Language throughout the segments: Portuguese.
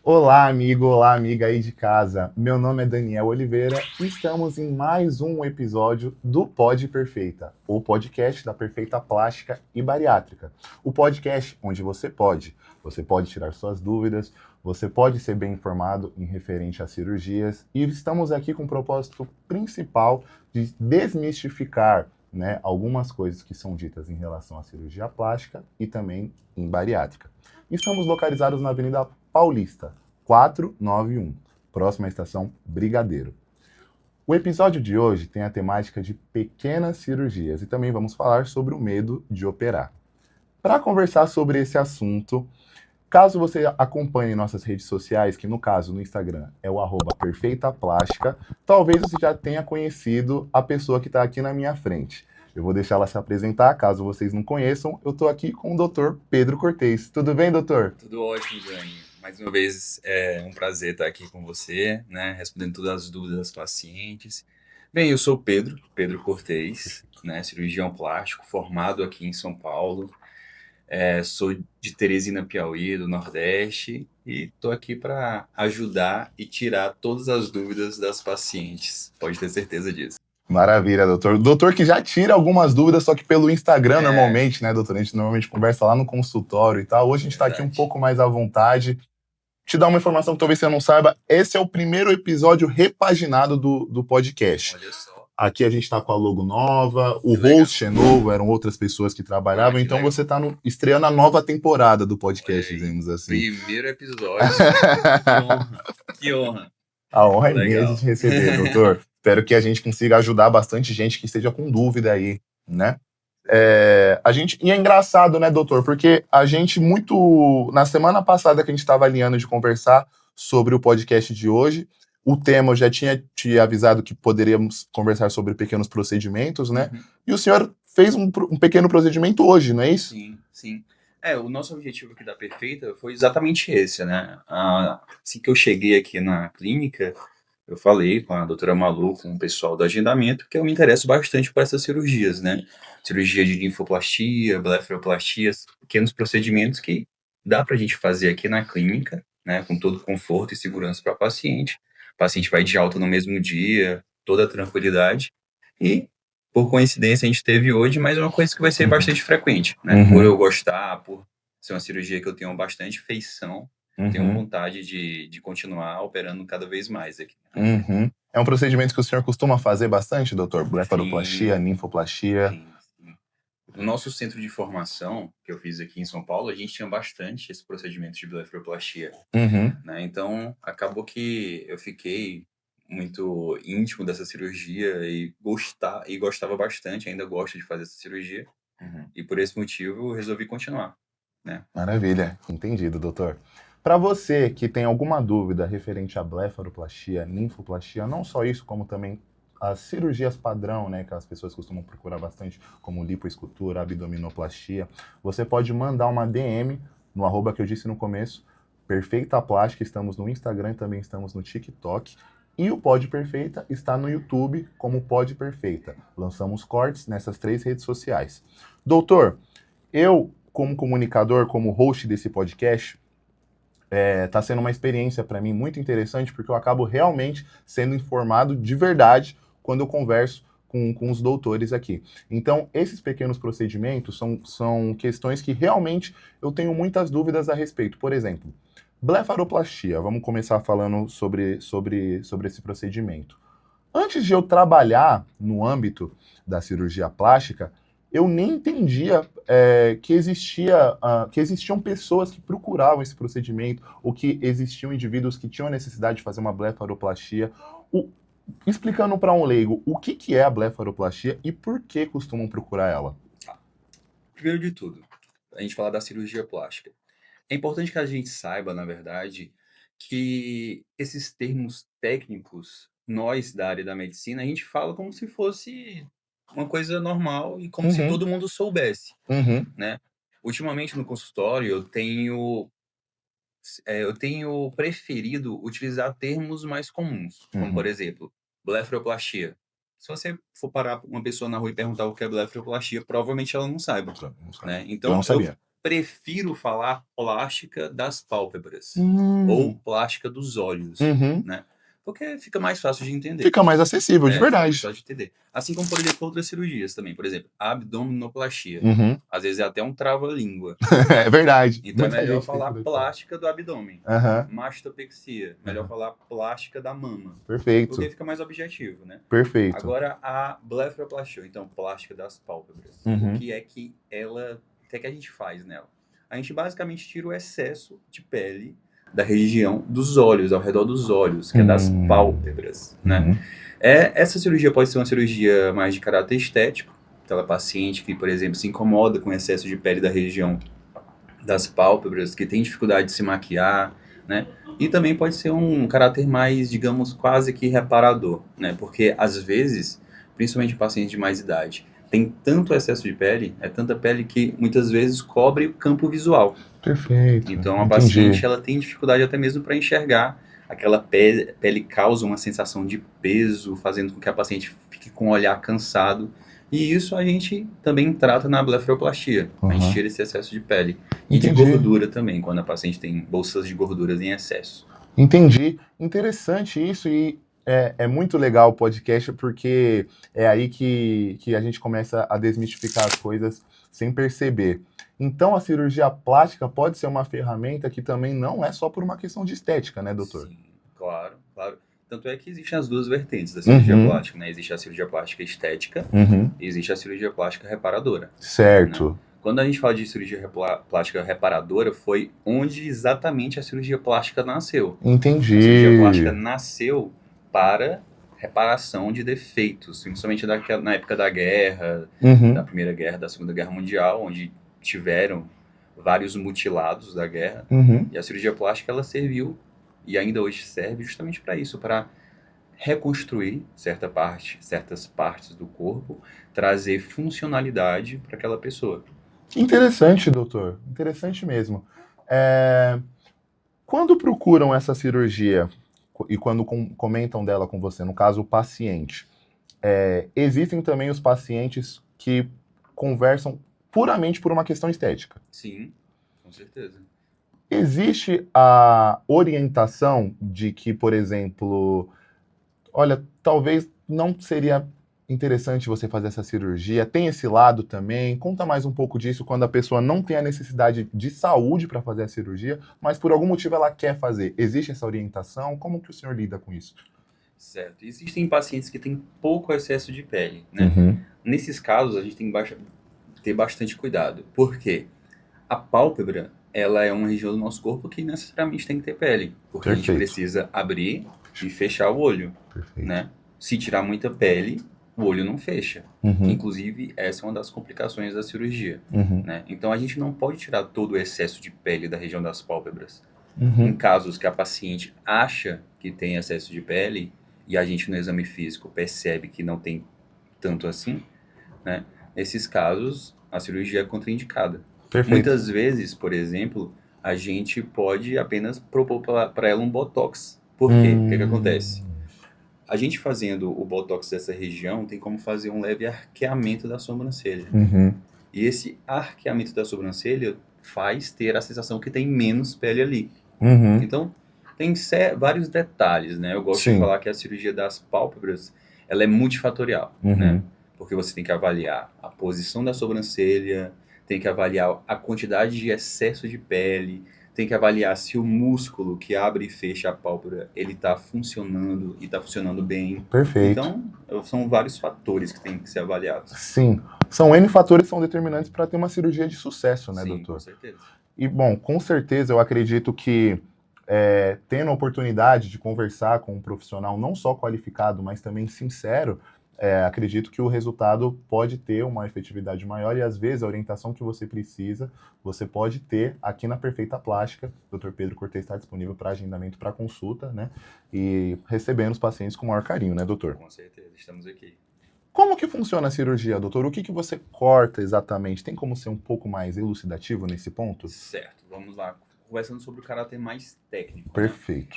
Olá, amigo, olá, amiga aí de casa. Meu nome é Daniel Oliveira e estamos em mais um episódio do Pod Perfeita, o podcast da perfeita plástica e bariátrica. O podcast onde você pode tirar suas dúvidas, você pode ser bem informado em referente às cirurgias e estamos aqui com o propósito principal de desmistificar, né, algumas coisas que são ditas em relação à cirurgia plástica e também em bariátrica. Estamos localizados na Avenida Paulista, 491, próxima à estação Brigadeiro. O episódio de hoje tem a temática de pequenas cirurgias e também vamos falar sobre o medo de operar. Para conversar sobre esse assunto, caso você acompanhe nossas redes sociais, que no caso no Instagram é o @perfeitaplástica, talvez você já tenha conhecido a pessoa que está aqui na minha frente. Eu vou deixar ela se apresentar, caso vocês não conheçam. Eu estou aqui com o Dr. Pedro Cortez. Tudo bem, doutor? Tudo ótimo, Dani. Mais uma vez é um prazer estar aqui com você, né, respondendo todas as dúvidas das pacientes. Bem, eu sou o Pedro Cortez, né, cirurgião plástico, formado aqui em São Paulo. Sou de Teresina, Piauí, do Nordeste, e estou aqui para ajudar e tirar todas as dúvidas das pacientes. Pode ter certeza disso. Maravilha, doutor. Doutor que já tira algumas dúvidas, só que pelo Instagram É normalmente, né, doutor? A gente normalmente conversa lá no consultório e tal. Hoje a gente está aqui um verdade. pouco mais à vontade. Te dar uma informação que talvez você não saiba, esse é o primeiro episódio repaginado do podcast. Olha só, Aqui a gente está com a logo nova, o que legal. host é novo, eram outras pessoas que trabalhavam, Que então legal. você está estreando a nova temporada do Olha podcast, aí, dizemos assim. primeiro episódio. Que honra, que honra. A honra é minha de te Legal. receber, doutor. Espero que a gente consiga ajudar bastante gente que esteja com dúvida aí, né? E é engraçado, né, doutor? Porque a gente muito. Na semana passada que a gente estava alinhando de conversar sobre o podcast de hoje, o tema eu já tinha te avisado que poderíamos conversar sobre pequenos procedimentos, né? Uhum. E o senhor fez um pequeno procedimento hoje, não é isso? Sim, sim. O nosso objetivo aqui da Perfeita foi exatamente esse, né? Assim que eu cheguei aqui na clínica, eu falei com a doutora Malu, com o pessoal do agendamento, que eu me interesso bastante por essas cirurgias, né? Cirurgia de linfoplastia, blefaroplastia, pequenos procedimentos que dá pra gente fazer aqui na clínica, né? Com todo conforto e segurança para o paciente. O paciente vai de alta no mesmo dia, toda a tranquilidade. E por coincidência, a gente teve hoje, mas é uma coisa que vai ser bastante frequente, né? Por eu gostar, por ser uma cirurgia que eu tenho bastante feição, tenho vontade de continuar operando cada vez mais aqui. Uhum. É um procedimento que o senhor costuma fazer bastante, doutor? Blefaroplastia, Sim, ninfoplastia. sim, sim. No nosso centro de formação, que eu fiz aqui em São Paulo, a gente tinha bastante esse procedimento de blefaroplastia, Uhum. né? Então, acabou que eu fiquei muito íntimo dessa cirurgia e gostava bastante, ainda gosto de fazer essa cirurgia. E por esse motivo eu resolvi continuar, né? Maravilha, entendido, doutor. Para você que tem alguma dúvida referente à blefaroplastia, ninfoplastia, não só isso, como também as cirurgias padrão, né, que as pessoas costumam procurar bastante, como lipoescultura, abdominoplastia, você pode mandar uma DM no arroba que eu disse no começo, Perfeita Plástica, estamos no Instagram, também estamos no TikTok, e o Pod Perfeita está no YouTube como Pod Perfeita. Lançamos cortes nessas 3 redes sociais. Doutor, eu, como comunicador, como host desse podcast, tá sendo uma experiência para mim muito interessante, porque eu acabo realmente sendo informado de verdade quando eu converso com os doutores aqui. Então, esses pequenos procedimentos são questões que realmente eu tenho muitas dúvidas a respeito. Por exemplo, blefaroplastia. Vamos começar falando sobre esse procedimento. Antes de eu trabalhar no âmbito da cirurgia plástica, eu nem entendia que existiam pessoas que procuravam esse procedimento ou que existiam indivíduos que tinham a necessidade de fazer uma blefaroplastia. O- Explicando para um leigo o que é a blefaroplastia e por que costumam procurar ela. Primeiro de tudo, a gente falar da cirurgia plástica. É importante que a gente saiba, na verdade, que esses termos técnicos, nós da área da medicina, a gente fala como se fosse uma coisa normal e como se Uhum, todo mundo soubesse, uhum, né? Ultimamente no consultório eu tenho preferido utilizar termos mais comuns, como por uhum. exemplo, blefaroplastia. Se você for parar uma pessoa na rua e perguntar o que é blefaroplastia, provavelmente ela não saiba, Não sabe. né? Eu Então não eu sabia. prefiro falar plástica das pálpebras Hum. ou plástica dos olhos, Uhum. né? Porque fica mais fácil de entender. Fica mais acessível, de Fica mais verdade. fácil de entender. Assim como, por exemplo, outras cirurgias também. Por exemplo, a abdominoplastia. Uhum. Às vezes é até um trava-língua. É verdade. Então é Muita melhor gente tem falar essa dúvida. plástica do abdômen. Aham, Mastopexia. Melhor Aham. falar plástica da mama. Porque perfeito, fica mais objetivo, né? perfeito. Agora a blefaroplastia, então plástica das pálpebras. Uhum. O que é que a gente faz nela? A gente basicamente tira o excesso de pele da região dos olhos, ao redor dos olhos, que é das pálpebras, né? Uhum. Essa cirurgia pode ser uma cirurgia mais de caráter estético, aquela paciente que, por exemplo, se incomoda com excesso de pele da região das pálpebras, que tem dificuldade de se maquiar, né? E também pode ser um caráter mais, digamos, quase que reparador, né? Porque às vezes, principalmente pacientes de mais idade, tem tanto excesso de pele, é tanta pele que muitas vezes cobre o campo visual. Perfeito. Então a Entendi. paciente ela tem dificuldade até mesmo para enxergar. Aquela pele causa uma sensação de peso, fazendo com que a paciente fique com o olhar cansado. E isso a gente também trata na blefaroplastia. A gente Uhum. tira esse excesso de pele. E de Entendi. gordura também, quando a paciente tem bolsas de gorduras em excesso. Entendi. Interessante isso e é muito legal o podcast porque é aí que a gente começa a desmistificar as coisas sem perceber. Então a cirurgia plástica pode ser uma ferramenta que também não é só por uma questão de estética, né, doutor? Sim, claro, claro. Tanto é que existem as duas vertentes da cirurgia plástica, né? Existe a cirurgia plástica estética Uhum. e existe a cirurgia plástica reparadora. Certo. Quando a gente fala de cirurgia plástica reparadora, foi onde exatamente a cirurgia plástica nasceu. Entendi. A cirurgia plástica nasceu para reparação de defeitos, principalmente na época da guerra, Uhum. da Primeira Guerra, da Segunda Guerra Mundial, onde tiveram vários mutilados da guerra. Uhum. E a cirurgia plástica ela serviu, e ainda hoje serve, justamente para isso, para reconstruir certas partes do corpo, trazer funcionalidade para aquela pessoa. Interessante, doutor. Interessante mesmo. Quando procuram essa cirurgia e quando comentam dela com você, no caso o paciente, existem também os pacientes que conversam puramente por uma questão estética. Sim, com certeza. Existe a orientação de que, por exemplo, olha, talvez não seria interessante você fazer essa cirurgia, tem esse lado também. Conta mais um pouco disso quando a pessoa não tem a necessidade de saúde para fazer a cirurgia, mas por algum motivo ela quer fazer. Existe essa orientação? Como que o senhor lida com isso? Certo. Existem pacientes que têm pouco excesso de pele, né? Uhum. Nesses casos, a gente tem que ter bastante cuidado. Por quê? A pálpebra, ela é uma região do nosso corpo que necessariamente tem que ter pele. Porque a gente Perfeito. precisa abrir e fechar o olho, Perfeito. né? Se tirar muita pele, o olho não fecha. Uhum. Inclusive, essa é uma das complicações da cirurgia, Uhum. né? Então, a gente não pode tirar todo o excesso de pele da região das pálpebras. Uhum. Em casos que a paciente acha que tem excesso de pele e a gente no exame físico percebe que não tem tanto assim, né? Nesses casos, a cirurgia é contraindicada. Perfeito. Muitas vezes, por exemplo, a gente pode apenas propor para ela um botox. Por quê? O que acontece? A gente fazendo o botox dessa região tem como fazer um leve arqueamento da sobrancelha. Uhum. E esse arqueamento da sobrancelha faz ter a sensação que tem menos pele ali. Uhum. Então, tem vários detalhes, né? Eu gosto Sim. de falar que a cirurgia das pálpebras, ela é multifatorial, Uhum. né? Porque você tem que avaliar a posição da sobrancelha, tem que avaliar a quantidade de excesso de pele, tem que avaliar se o músculo que abre e fecha a pálpebra, ele está funcionando e está funcionando bem. Perfeito. Então, são vários fatores que têm que ser avaliados. Sim. São N fatores que são determinantes para ter uma cirurgia de sucesso, né, Sim, doutor? com certeza. E, bom, com certeza eu acredito que tendo a oportunidade de conversar com um profissional não só qualificado, mas também sincero, acredito que o resultado pode ter uma efetividade maior e, às vezes, a orientação que você precisa, você pode ter aqui na Perfeita Plástica. O Dr. Pedro Cortez está disponível para agendamento, para consulta, né? E recebendo os pacientes com o maior carinho, né, doutor? Com certeza, estamos aqui. Como que funciona a cirurgia, doutor? O que você corta exatamente? Tem como ser um pouco mais elucidativo nesse ponto? Certo, vamos lá. Conversando sobre o caráter mais técnico. Perfeito.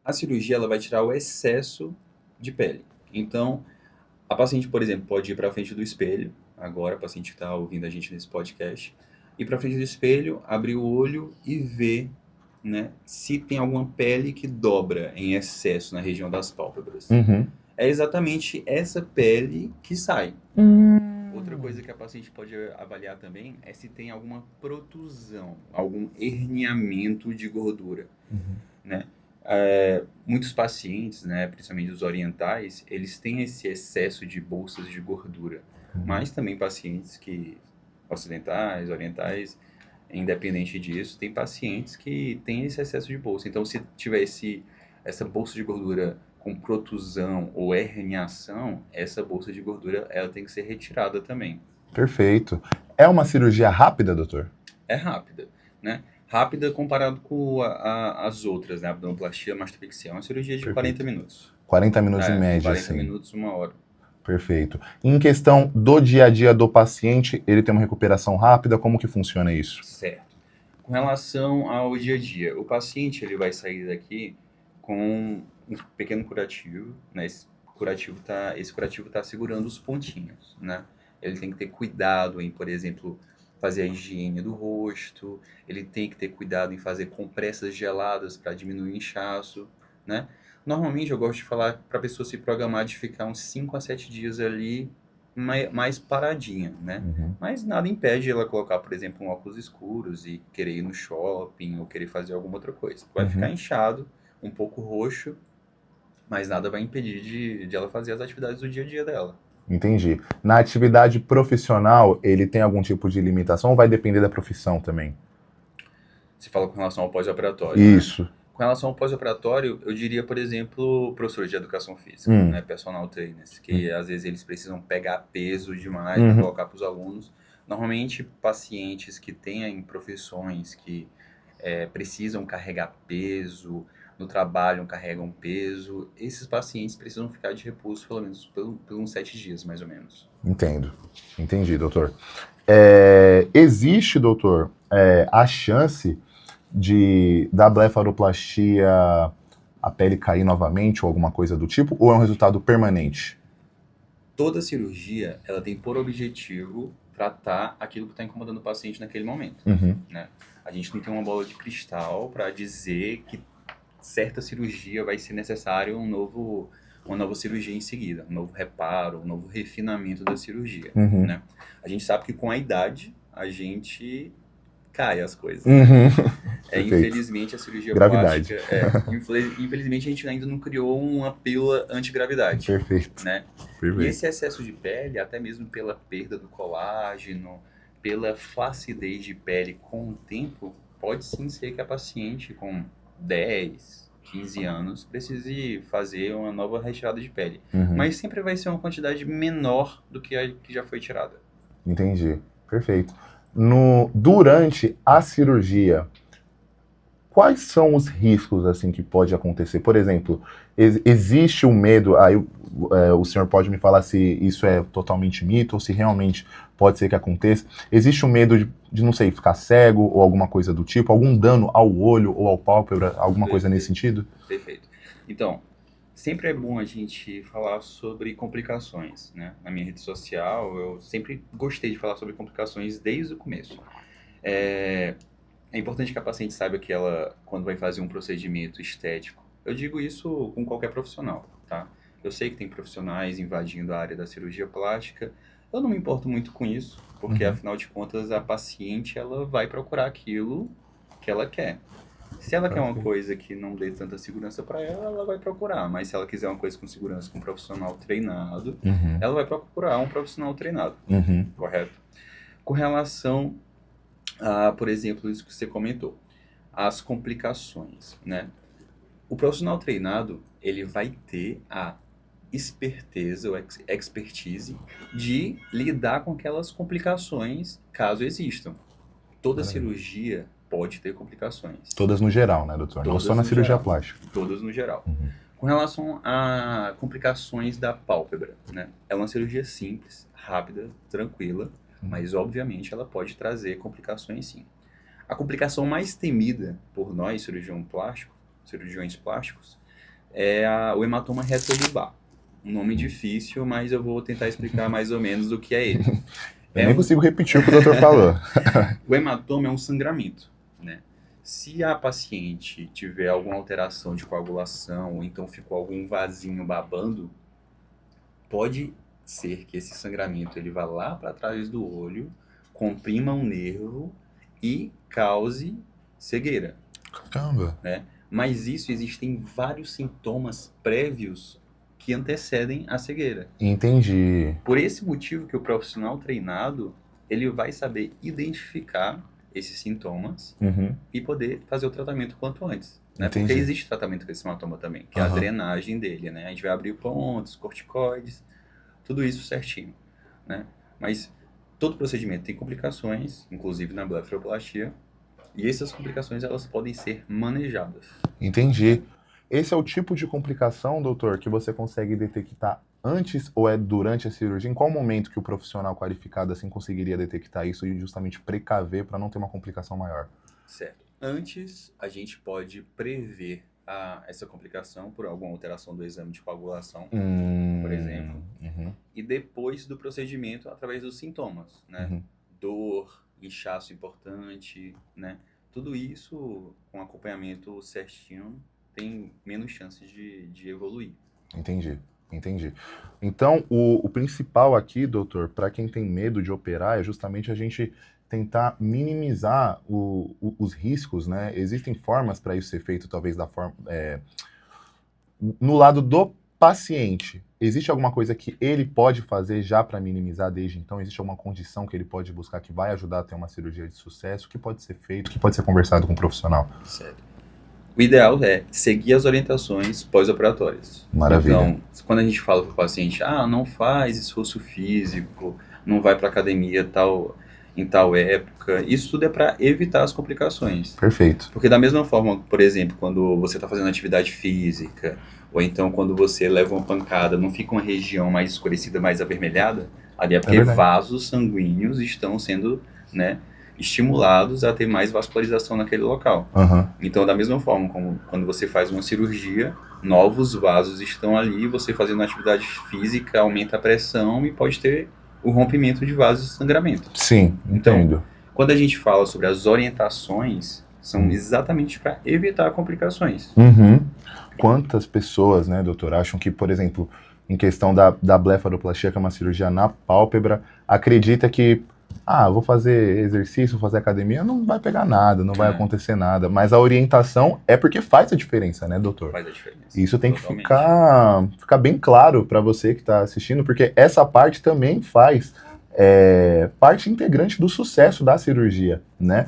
A cirurgia ela vai tirar o excesso de pele. Então, a paciente, por exemplo, pode ir para frente do espelho. Agora, a paciente que está ouvindo a gente nesse podcast, ir para frente do espelho, abrir o olho e ver, né, se tem alguma pele que dobra em excesso na região das pálpebras. Uhum. É exatamente essa pele que sai. Outra coisa que a paciente pode avaliar também é se tem alguma protusão, algum herniamento de gordura, Uhum. né? Muitos pacientes, né, principalmente os orientais, eles têm esse excesso de bolsas de gordura, mas também pacientes que ocidentais, orientais, independente disso, tem pacientes que têm esse excesso de bolsa. Então, se tiver essa bolsa de gordura com protusão ou herniação, essa bolsa de gordura ela tem que ser retirada também. Perfeito. É uma cirurgia rápida, doutor? É rápida, né? Rápida comparado com as outras, né? Abdominoplastia, mastopexia. É uma cirurgia de Perfeito. 40 minutos. 40 minutos em média, 40 assim. minutos, 1 hora. Perfeito. Em questão do dia a dia do paciente, ele tem uma recuperação rápida? Como que funciona isso? Certo. Com relação ao dia a dia, o paciente ele vai sair daqui com um pequeno curativo, né? Esse curativo tá segurando os pontinhos, né? Ele tem que ter cuidado em, por exemplo, fazer a higiene do rosto, ele tem que ter cuidado em fazer compressas geladas para diminuir o inchaço, né? Normalmente eu gosto de falar para a pessoa se programar de ficar uns 5 a 7 dias ali mais paradinha, né? Uhum. Mas nada impede ela colocar, por exemplo, um óculos escuros e querer ir no shopping ou querer fazer alguma outra coisa. Vai ficar inchado, um pouco roxo, mas nada vai impedir de ela fazer as atividades do dia a dia dela. Entendi. Na atividade profissional, ele tem algum tipo de limitação ou vai depender da profissão também? Você fala com relação ao pós-operatório, né? Isso. Com relação ao pós-operatório, eu diria, por exemplo, professores de educação física, né, personal trainers, que às vezes eles precisam pegar peso demais para colocar para os alunos. Normalmente, pacientes que têm profissões que precisam carregar peso, no trabalho carregam peso, esses pacientes precisam ficar de repouso pelo menos por uns 7 dias, mais ou menos. Entendo. Entendi, doutor. Existe, doutor, a chance da blefaroplastia a pele cair novamente ou alguma coisa do tipo, ou é um resultado permanente? Toda cirurgia, ela tem por objetivo tratar aquilo que está incomodando o paciente naquele momento, né? A gente não tem uma bola de cristal para dizer que certa cirurgia vai ser necessário uma nova cirurgia em seguida, um novo reparo, um novo refinamento da cirurgia, né? A gente sabe que com a idade, a gente cai as coisas. Infelizmente, a cirurgia gravidade. plástica... infelizmente, a gente ainda não criou uma pílula antigravidade. Perfeito. Né? Perfeito. E esse excesso de pele, até mesmo pela perda do colágeno, pela flacidez de pele com o tempo, pode sim ser que a paciente com 10, 15 anos precise fazer uma nova retirada de pele. Mas sempre vai ser uma quantidade menor do que a que já foi tirada. Entendi. Perfeito. Durante a cirurgia, quais são os riscos assim que pode acontecer? Por exemplo, existe um medo, aí o senhor pode me falar se isso é totalmente mito ou se realmente pode ser que aconteça. Existe um medo de não sei, ficar cego ou alguma coisa do tipo, algum dano ao olho ou ao pálpebra, alguma coisa nesse sentido? Perfeito. Então, sempre é bom a gente falar sobre complicações, né? Na minha rede social, eu sempre gostei de falar sobre complicações desde o começo. É importante que a paciente saiba que ela, quando vai fazer um procedimento estético, eu digo isso com qualquer profissional, tá? Eu sei que tem profissionais invadindo a área da cirurgia plástica, eu não me importo muito com isso, porque afinal de contas a paciente ela vai procurar aquilo que ela quer. Se ela quer uma coisa que não dê tanta segurança para ela, ela vai procurar. Mas se ela quiser uma coisa com segurança, com um profissional treinado, ela vai procurar um profissional treinado, correto? Com relação a, por exemplo, isso que você comentou, as complicações, né? O profissional treinado, ele vai ter a esperteza ou expertise de lidar com aquelas complicações, caso existam. Toda cirurgia pode ter complicações. Todas no geral, né, doutor? Não só na cirurgia plástica. Todas no geral. Com relação a complicações da pálpebra, né? É uma cirurgia simples, rápida, tranquila, mas obviamente ela pode trazer complicações sim. A complicação mais temida por nós, cirurgiões plásticos, é o hematoma retrolobar. Um nome difícil, mas eu vou tentar explicar mais ou menos o que é ele. Eu nem consigo repetir o que o doutor falou. O hematoma é um sangramento, né? Se a paciente tiver alguma alteração de coagulação, ou então ficou algum vasinho babando, pode ser que esse sangramento ele vá lá para trás do olho, comprima um nervo e cause cegueira, Caramba. né? Mas isso existem vários sintomas prévios que antecedem a cegueira. Entendi. Por esse motivo que o profissional treinado, ele vai saber identificar esses sintomas Uhum. e poder fazer o tratamento quanto antes, né? Entendi. Porque existe tratamento desse hematoma também, que é a Aham. drenagem dele, né? A gente vai abrir pontos, corticoides, tudo isso certinho, né? Mas todo procedimento tem complicações, inclusive na blefaroplastia, e essas complicações elas podem ser manejadas. Entendi. Esse é o tipo de complicação, doutor, que você consegue detectar antes ou é durante a cirurgia? Em qual momento que o profissional qualificado assim conseguiria detectar isso e justamente precaver para não ter uma complicação maior? Certo. Antes, a gente pode prever essa complicação por alguma alteração do exame de coagulação, por exemplo. Uhum. E depois do procedimento, através dos sintomas, né? Uhum. Dor, inchaço importante, né? Tudo isso, com acompanhamento certinho, tem menos chances de evoluir. Entendi. Então, o principal aqui, doutor, para quem tem medo de operar, é justamente a gente tentar minimizar os riscos, né? Existem formas para isso ser feito, talvez da forma. No lado do paciente, existe alguma coisa que ele pode fazer já para minimizar desde então? Existe alguma condição que ele pode buscar que vai ajudar a ter uma cirurgia de sucesso? O que pode ser feito? O que pode ser conversado com um profissional? Sério. O ideal é seguir as orientações pós-operatórias. Maravilha. Então, quando a gente fala para o paciente, não faz esforço físico, não vai para academia em tal época, isso tudo é para evitar as complicações. Perfeito. Porque da mesma forma, por exemplo, quando você está fazendo atividade física, ou então quando você leva uma pancada, não fica uma região mais escurecida, mais avermelhada, ali é porque verdade. vasos sanguíneos estão sendo, né, estimulados a ter mais vascularização naquele local. Uhum. Então, da mesma forma, como quando você faz uma cirurgia, novos vasos estão ali, você fazendo atividade física aumenta a pressão e pode ter o rompimento de vasos e sangramento. Sim, entendo. Quando a gente fala sobre as orientações, são exatamente para evitar complicações. Uhum. Quantas pessoas, né, doutor, acham que, por exemplo, em questão da blefaroplastia, que é uma cirurgia na pálpebra, acredita que, vou fazer exercício, vou fazer academia, não vai pegar nada, não vai acontecer nada. Mas a orientação é porque faz a diferença, né, doutor? Faz a diferença. Isso tem totalmente. que ficar bem claro para você que está assistindo, porque essa parte também faz parte integrante do sucesso da cirurgia, né?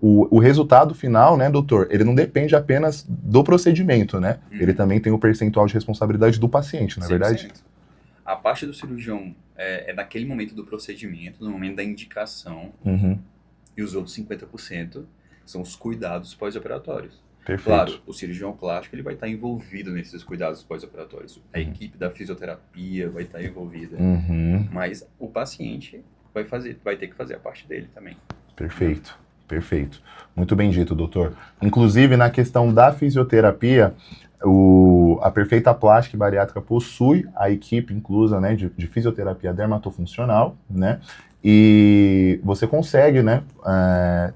O resultado final, né, doutor, ele não depende apenas do procedimento, né? Ele também tem o percentual de responsabilidade do paciente, não é verdade? A parte do cirurgião é naquele momento do procedimento, no momento da indicação, Uhum. e os outros 50% são os cuidados pós-operatórios. Perfeito. Claro, o cirurgião plástico ele vai estar envolvido nesses cuidados pós-operatórios. A Uhum. equipe da fisioterapia vai estar envolvida. Uhum. Mas o paciente vai ter que fazer a parte dele também. Perfeito. Muito bem dito, doutor. Inclusive, na questão da fisioterapia, a Perfeita Plástica e Bariátrica possui a equipe inclusa, né, de fisioterapia dermatofuncional, né? E você consegue, né,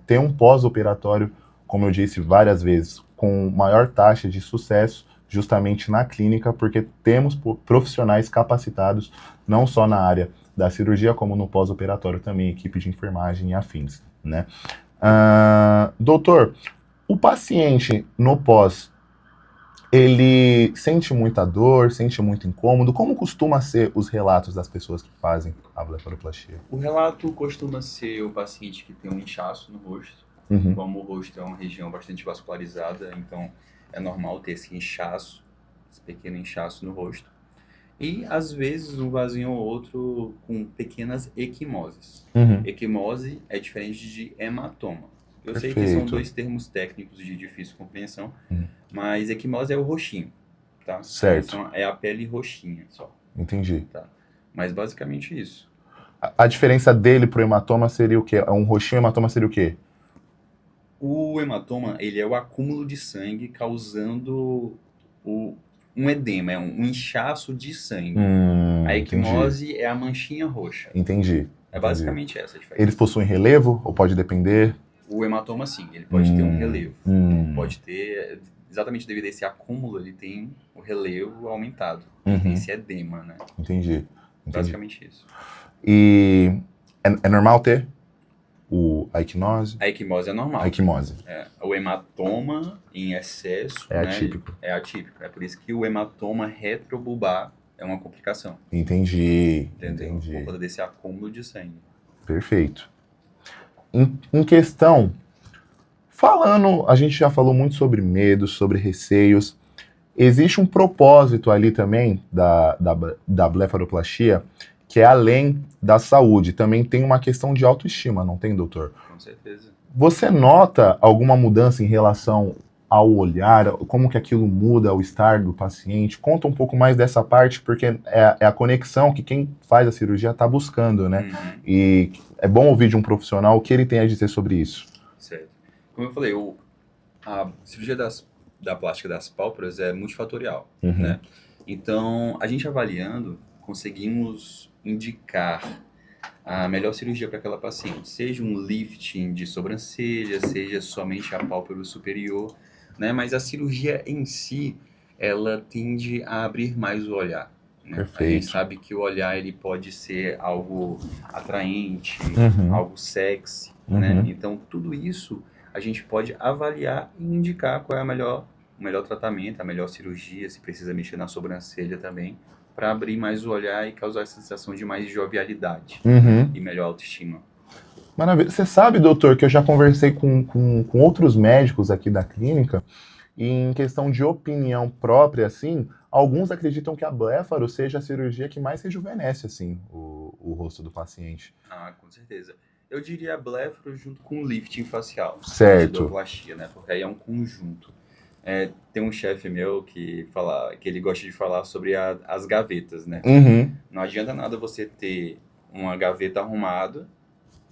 ter um pós-operatório, como eu disse várias vezes, com maior taxa de sucesso justamente na clínica, porque temos profissionais capacitados, não só na área da cirurgia, como no pós-operatório também, equipe de enfermagem e afins, né? Doutor, o paciente no pós, ele sente muita dor, sente muito incômodo? Como costuma ser os relatos das pessoas que fazem a blefaroplastia? O relato costuma ser o paciente que tem um inchaço no rosto. Uhum. Como o rosto é uma região bastante vascularizada, então é normal ter esse inchaço, esse pequeno inchaço no rosto. E, às vezes, um vasinho ou outro com pequenas equimoses. Uhum. Equimose é diferente de hematoma. Eu sei que Perfeito. são dois termos técnicos de difícil compreensão, Uhum. mas equimose é o roxinho, tá? Certo. É a pele roxinha só. Entendi. Tá? Mas basicamente isso. A diferença dele pro hematoma seria o quê? Um roxinho hematoma seria o quê? O hematoma, ele é o acúmulo de sangue causando um edema, um inchaço de sangue. A equimose é a manchinha roxa. Entendi. É basicamente essa a diferença. Eles possuem relevo ou pode depender? O hematoma, sim, ele pode ter um relevo. Pode ter, exatamente devido a esse acúmulo, ele tem o relevo aumentado. Ele tem esse edema, né? Entendi. Basicamente isso. E é normal ter a equimose? A equimose é normal. A equimose. O hematoma em excesso É né, atípico. é atípico. É por isso que o hematoma retrobulbar é uma complicação. Entendi. Entendeu? Entendi. Por conta desse acúmulo de sangue. Perfeito. Em questão, a gente já falou muito sobre medos, sobre receios. Existe um propósito ali também da blefaroplastia, que é além da saúde. Também tem uma questão de autoestima, não tem, doutor? Com certeza. Você nota alguma mudança em relação ao olhar? Como que aquilo muda o estar do paciente? Conta um pouco mais dessa parte, porque é a conexão que quem faz a cirurgia está buscando, né? E é bom ouvir de um profissional o que ele tem a dizer sobre isso. Certo. Como eu falei, a cirurgia da plástica das pálpebras é multifatorial, né? Então, a gente avaliando, conseguimos indicar a melhor cirurgia para aquela paciente, seja um lifting de sobrancelha, seja somente a pálpebra superior, né? Mas a cirurgia em si, ela tende a abrir mais o olhar. Né? Perfeito. A gente sabe que o olhar ele pode ser algo atraente, algo sexy, né? Então, tudo isso a gente pode avaliar e indicar qual é o melhor tratamento, a melhor cirurgia, se precisa mexer na sobrancelha também, para abrir mais o olhar e causar essa sensação de mais jovialidade e melhor autoestima. Maravilha. Você sabe, doutor, que eu já conversei com outros médicos aqui da clínica, e em questão de opinião própria, assim, alguns acreditam que a blefaro seja a cirurgia que mais rejuvenesce, assim, o rosto do paciente. Ah, com certeza. Eu diria a blefaro junto com o lifting facial. Certo. Plastia, né? Porque aí é um conjunto. Tem um chefe meu que ele gosta de falar sobre as gavetas, né? Não adianta nada você ter uma gaveta arrumada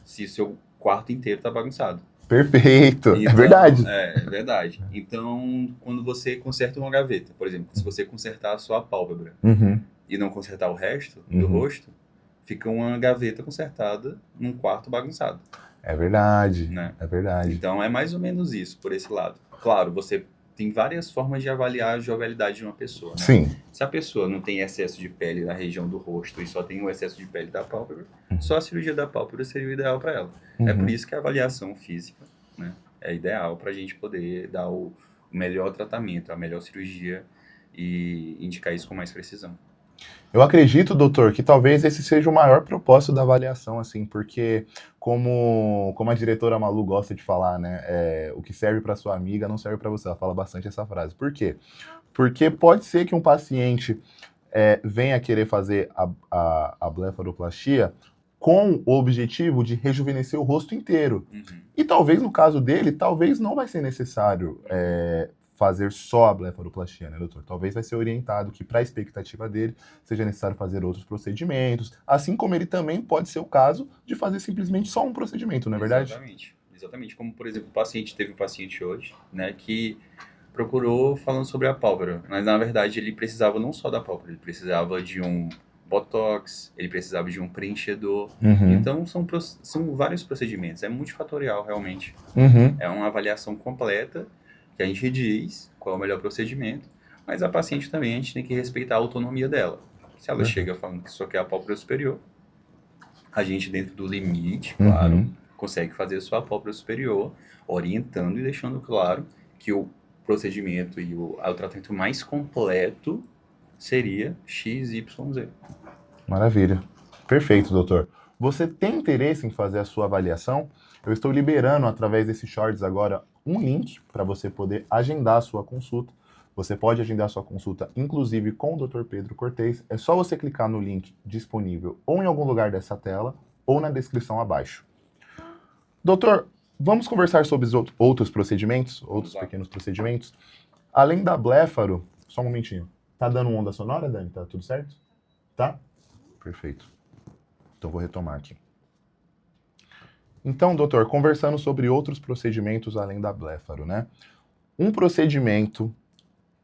se seu quarto inteiro tá bagunçado. Perfeito, Então, é verdade. É verdade. Então, quando você conserta uma gaveta, por exemplo, se você consertar a sua pálpebra e não consertar o resto do rosto, fica uma gaveta consertada num quarto bagunçado. É verdade, né? É verdade. Então, é mais ou menos isso, por esse lado. Claro, você tem várias formas de avaliar a jovialidade de uma pessoa, né? Sim. Se a pessoa não tem excesso de pele na região do rosto e só tem o excesso de pele da pálpebra, só a cirurgia da pálpebra seria o ideal para ela. É por isso que a avaliação física, né, é ideal para a gente poder dar o melhor tratamento, a melhor cirurgia e indicar isso com mais precisão. Eu acredito, doutor, que talvez esse seja o maior propósito da avaliação, assim, porque como a diretora Malu gosta de falar, né, o que serve para sua amiga não serve para você. Ela fala bastante essa frase. Por quê? Porque pode ser que um paciente venha querer fazer a blefaroplastia com o objetivo de rejuvenescer o rosto inteiro. E talvez, no caso dele, talvez não vai ser necessário fazer só a blefaroplastia, né, doutor? Talvez vai ser orientado que, para a expectativa dele, seja necessário fazer outros procedimentos, assim como ele também pode ser o caso de fazer simplesmente só um procedimento, não é verdade? Exatamente. Como, por exemplo, teve um paciente hoje, né, que procurou falando sobre a pálpebra, mas na verdade ele precisava não só da pálpebra, ele precisava de um botox, ele precisava de um preenchedor. Então são vários procedimentos, é multifatorial realmente. É uma avaliação completa que a gente diz qual é o melhor procedimento, mas a paciente também a gente tem que respeitar a autonomia dela. Se ela chega falando que só quer a pálpebra superior, a gente dentro do limite, claro, consegue fazer a sua pálpebra superior, orientando e deixando claro que o procedimento e o tratamento mais completo seria XYZ. Maravilha. Perfeito, doutor. Você tem interesse em fazer a sua avaliação? Eu estou liberando, através desses shorts agora, um link para você poder agendar a sua consulta. Você pode agendar a sua consulta, inclusive com o Dr. Pedro Cortez. É só você clicar no link disponível ou em algum lugar dessa tela ou na descrição abaixo. Doutor, vamos conversar sobre os outros procedimentos, outros pequenos procedimentos. Além da blefaro, só um momentinho. Tá dando onda sonora, Dani? Tá tudo certo? Tá? Perfeito. Então vou retomar aqui. Então, doutor, conversando sobre outros procedimentos além da blefaro, né? Um procedimento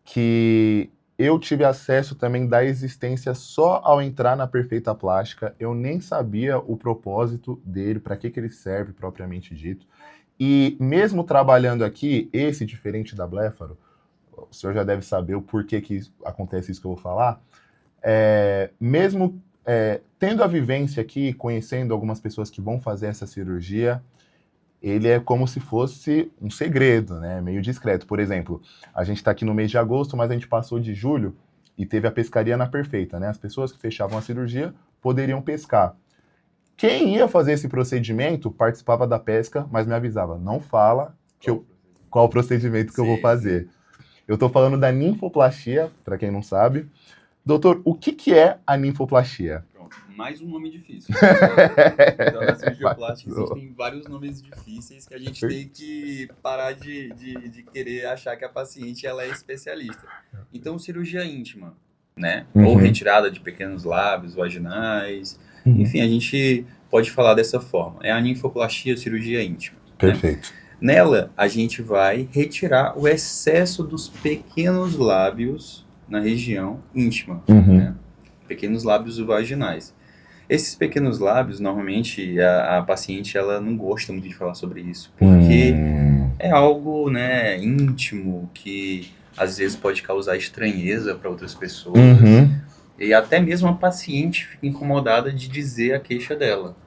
que eu tive acesso também da existência só ao entrar na Perfeita Plástica. Eu nem sabia o propósito dele, para que ele serve propriamente dito. E mesmo trabalhando aqui, esse diferente da Bléfaro, o senhor já deve saber o porquê que acontece isso que eu vou falar. Mesmo tendo a vivência aqui, conhecendo algumas pessoas que vão fazer essa cirurgia, ele é como se fosse um segredo, né? Meio discreto. Por exemplo, a gente está aqui no mês de agosto, mas a gente passou de julho e teve a pescaria na Perfeita, né? As pessoas que fechavam a cirurgia poderiam pescar. Quem ia fazer esse procedimento participava da pesca, mas me avisava, não fala qual o procedimento que eu vou fazer. Eu estou falando da ninfoplastia, para quem não sabe. Doutor, o que é a ninfoplastia? Pronto, mais um nome difícil. Então, na cirurgia plástica existem vários nomes difíceis que a gente tem que parar de querer achar que a paciente ela é especialista. Então, cirurgia íntima, né? Ou retirada de pequenos lábios vaginais. Enfim, a gente pode falar dessa forma. É a ninfoplastia, cirurgia íntima. Perfeito. Né? Nela, a gente vai retirar o excesso dos pequenos lábios na região íntima, né? Pequenos lábios vaginais. Esses pequenos lábios, normalmente, a paciente ela não gosta muito de falar sobre isso, porque é algo, né, íntimo, que às vezes pode causar estranheza para outras pessoas. E até mesmo a paciente fica incomodada de dizer a queixa dela.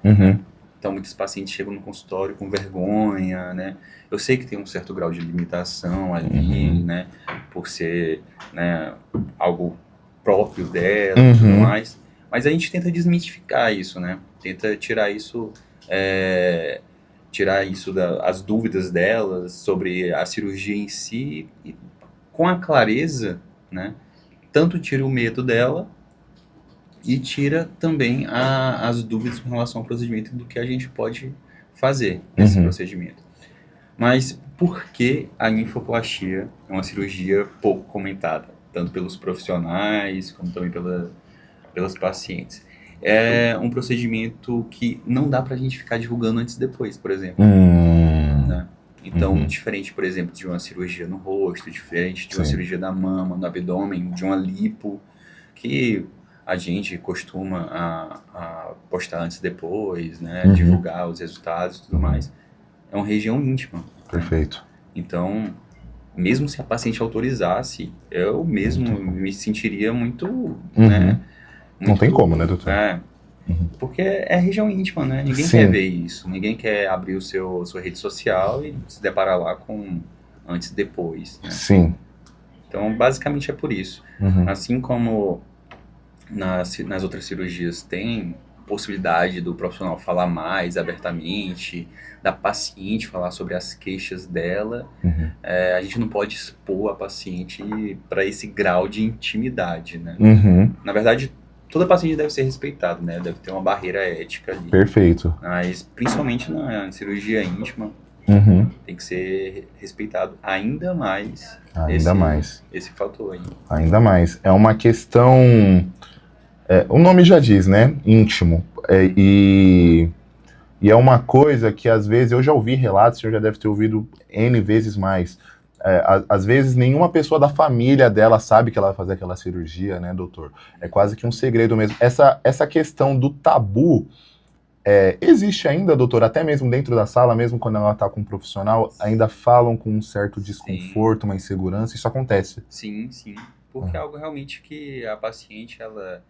Então, muitos pacientes chegam no consultório com vergonha, né? Eu sei que tem um certo grau de limitação ali, né? Por ser, né, algo próprio dela e tudo mais. Mas a gente tenta desmitificar isso, né? Tenta tirar isso as dúvidas delas sobre a cirurgia em si. E com a clareza, né? Tanto tira o medo dela, e tira também as dúvidas com relação ao procedimento do que a gente pode fazer nesse procedimento. Mas por que a ninfoplastia é uma cirurgia pouco comentada, tanto pelos profissionais como também pelas pacientes? É um procedimento que não dá pra gente ficar divulgando antes e depois, por exemplo. Né? Então, diferente, por exemplo, de uma cirurgia no rosto, diferente de uma cirurgia da mama, no abdômen, de uma lipo, que a gente costuma a postar antes e depois, né? Divulgar os resultados e tudo mais. É uma região íntima. Perfeito. Né? Então, mesmo se a paciente autorizasse, eu mesmo me sentiria muito, né? Não tem como, né, doutor? Porque é região íntima, né? Ninguém quer ver isso. Ninguém quer abrir sua rede social e se deparar lá com antes e depois. Né? Sim. Então, basicamente é por isso. Assim como nas outras cirurgias tem possibilidade do profissional falar mais abertamente, da paciente falar sobre as queixas dela, a gente não pode expor a paciente para esse grau de intimidade, né? Na verdade, toda paciente deve ser respeitada, né? Deve ter uma barreira ética ali. Perfeito. Mas, principalmente na cirurgia íntima, tem que ser respeitado ainda mais. Esse fator aí. Ainda mais. É uma questão... o nome já diz, né? Íntimo. E é uma coisa que, às vezes, eu já ouvi relatos, o senhor já deve ter ouvido N vezes mais. Às vezes, nenhuma pessoa da família dela sabe que ela vai fazer aquela cirurgia, né, doutor? É quase que um segredo mesmo. Essa questão do tabu existe ainda, doutor? Até mesmo dentro da sala, mesmo quando ela está com um profissional, ainda falam com um certo desconforto, uma insegurança. Isso acontece? Sim. Porque é algo realmente que a paciente, ela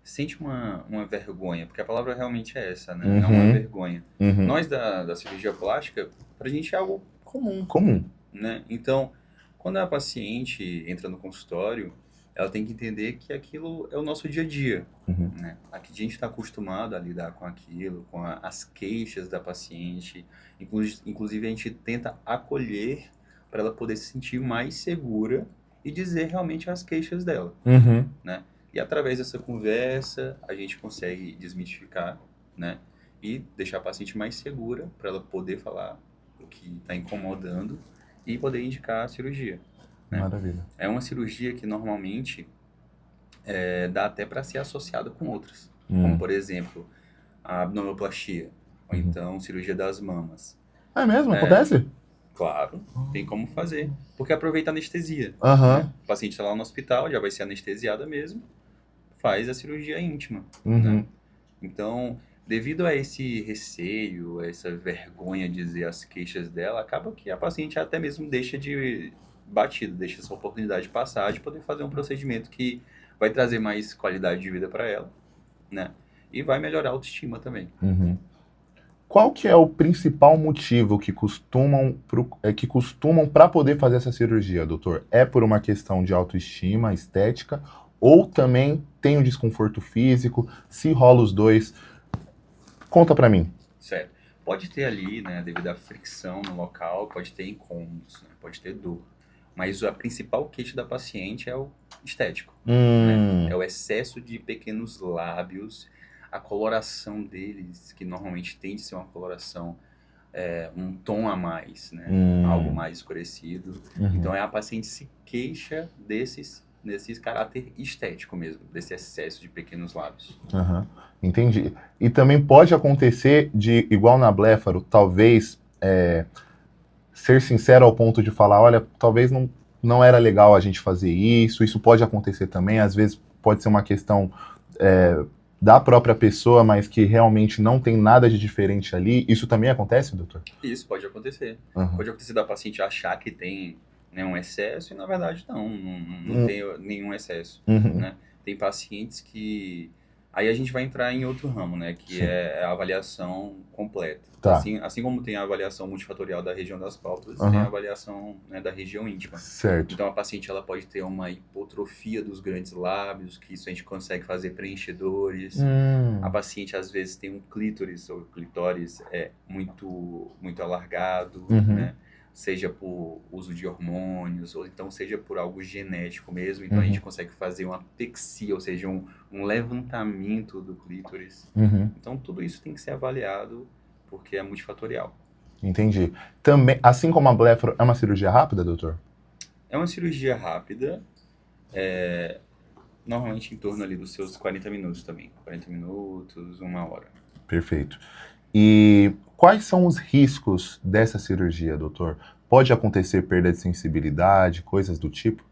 sente uma vergonha, porque a palavra realmente é essa, né? É uma vergonha. Nós da cirurgia plástica, pra gente é algo comum. Né? Então, quando a paciente entra no consultório, ela tem que entender que aquilo é o nosso dia a dia. Né? Aqui a gente está acostumado a lidar com aquilo, com as queixas da paciente. Inclusive, a gente tenta acolher para ela poder se sentir mais segura e dizer realmente as queixas dela. Né? E através dessa conversa, a gente consegue desmitificar, né? E deixar a paciente mais segura para ela poder falar o que está incomodando e poder indicar a cirurgia. Né? Maravilha. É uma cirurgia que normalmente dá até para ser associada com outras, como por exemplo a abdominoplastia, ou então cirurgia das mamas. É mesmo? Acontece? Claro, tem como fazer. Porque aproveita a anestesia. Aham. Né? O paciente está lá no hospital, já vai ser anestesiada mesmo, faz a cirurgia íntima. Né? Uhum. Então, devido a esse receio, a essa vergonha de dizer as queixas dela, acaba que a paciente até mesmo deixa de batido, deixa essa oportunidade passar de poder fazer um procedimento que vai trazer mais qualidade de vida para ela, né? E vai melhorar a autoestima também. Uhum. Qual que é o principal motivo que costumam para poder fazer essa cirurgia, doutor? É por uma questão de autoestima, estética, ou também tem um desconforto físico? Se rola os dois, conta para mim. Certo. Pode ter ali, né, devido à fricção no local, pode ter incômodos, né, pode ter dor. Mas a principal queixa da paciente é o estético, né? É o excesso de pequenos lábios, a coloração deles, que normalmente tende a ser uma coloração, um tom a mais, né? Algo mais escurecido. Uhum. Então, a paciente se queixa desses caráter estético mesmo, desse excesso de pequenos lábios. Aham, entendi. E também pode acontecer de, igual na Bléfaro, talvez ser sincero ao ponto de falar, olha, talvez não era legal a gente fazer isso pode acontecer também, às vezes pode ser uma questão da própria pessoa, mas que realmente não tem nada de diferente ali. Isso também acontece, doutor? Isso pode acontecer. Uhum. Pode acontecer da paciente achar que tem, né, um excesso e, na verdade, não tem nenhum excesso. Uhum. Né? Tem pacientes que... Aí a gente vai entrar em outro ramo, né? Que Sim. é a avaliação completa. Tá. Assim como tem a avaliação multifatorial da região das pálpebras, Uhum. tem a avaliação, né, da região íntima. Certo. Então, a paciente ela pode ter uma hipotrofia dos grandes lábios, que isso a gente consegue fazer preenchedores. A paciente, às vezes, tem um clítoris ou clitóris muito, muito alargado, Uhum. né? Seja por uso de hormônios, ou então seja por algo genético mesmo. Então, a gente consegue fazer uma pexia, ou seja, um levantamento do clítoris. Uhum. Então, tudo isso tem que ser avaliado, porque é multifatorial. Entendi. Também, assim como a Bléfaro, é uma cirurgia rápida, doutor? É uma cirurgia rápida, normalmente em torno ali dos seus 40 minutos também. 40 minutos, 1 hora. Perfeito. E quais são os riscos dessa cirurgia, doutor? Pode acontecer perda de sensibilidade, coisas do tipo?